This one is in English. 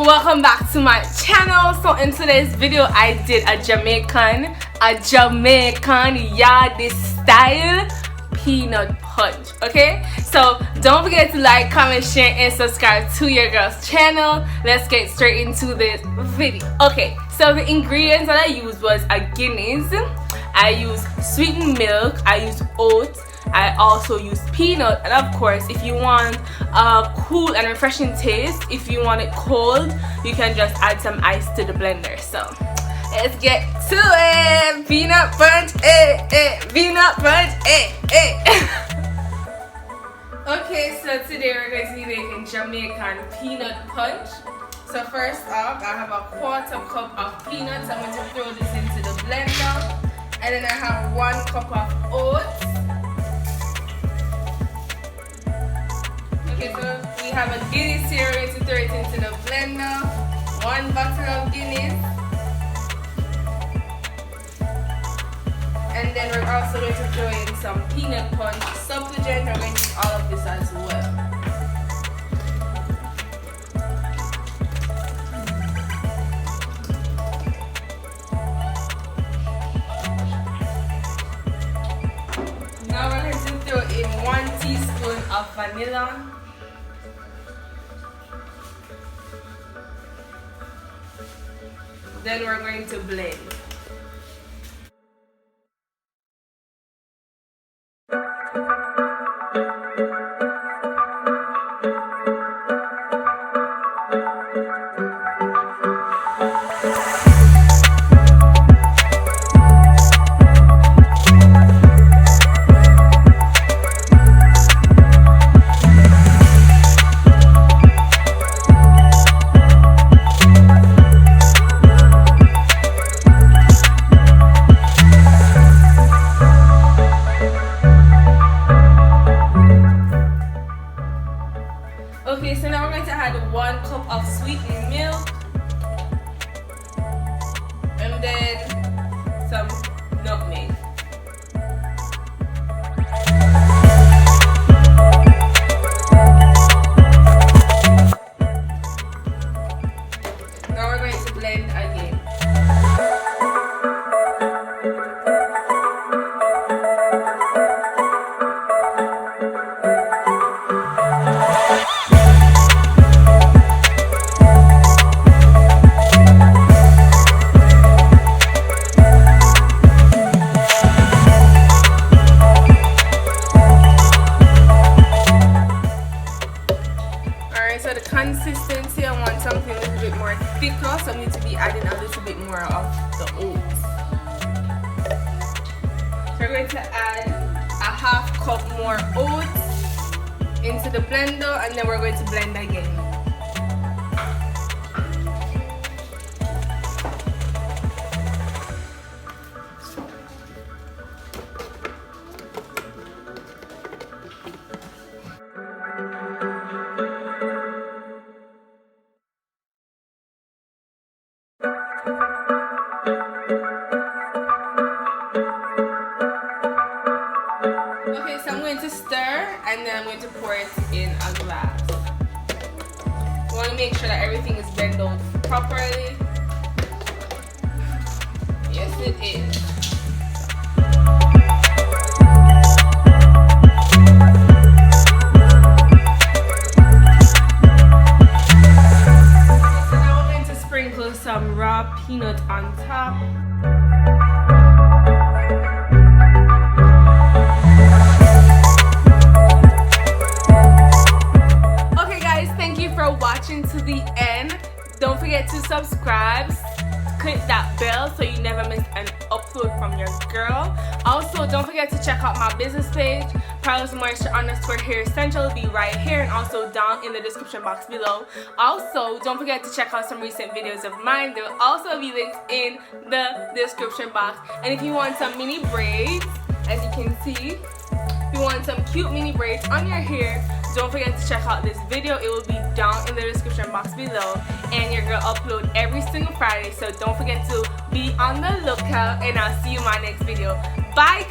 and welcome back to my channel. So in today's video I did a Jamaican yardie style peanut punch. Okay, so don't forget to like, comment, share and subscribe to your girl's channel. Let's get straight into this video. Okay, so the ingredients that I used was a Guinness, I used sweetened milk, I used oats, I also use peanut, and of course if you want a cool and refreshing taste, if you want it cold, you can just add some ice to the blender. So let's get to it. Peanut punch, peanut punch, Okay, so today we're going to be making Jamaican peanut punch. So first off, I have a quarter cup of peanuts. I'm going to throw this into the blender, and then I have 1 cup of oats. Okay, so we have a Guinness here. We're going to throw it into the blender. 1 bottle of Guinness. And then we're also going to throw in some peanut punch supplement. We're going to use all of this as well. Now we're going to throw in 1 teaspoon of vanilla. Then we're going to blend. Okay, so now we're going to add 1 cup of sweetened milk, and then some nutmeg. Now we're going to blend again. So the consistency, I want something a little bit more thicker, so I need to be adding a little bit more of the oats. So we're going to add a 1/2 cup more oats into the blender, and then we're going to blend again. Okay, so I'm going to stir, and then I'm going to pour it in a glass. You want to make sure that everything is blended out properly. Yes, it is. Okay, so now we're going to sprinkle some raw peanut on top. Watching to the end. Don't forget to subscribe, click that bell so you never miss an upload from your girl. Also, don't forget to check out my business page, _hair essential will be right here and also down in the description box below. Also, don't forget to check out some recent videos of mine. There will also be links in the description box. And if you want some mini braids, as you can see, if you want some cute mini braids on your hair, don't forget to check out this video. It will be down in the description box below, and your girl upload every single Friday, so don't forget to be on the lookout, and I'll see you in my next video. Bye.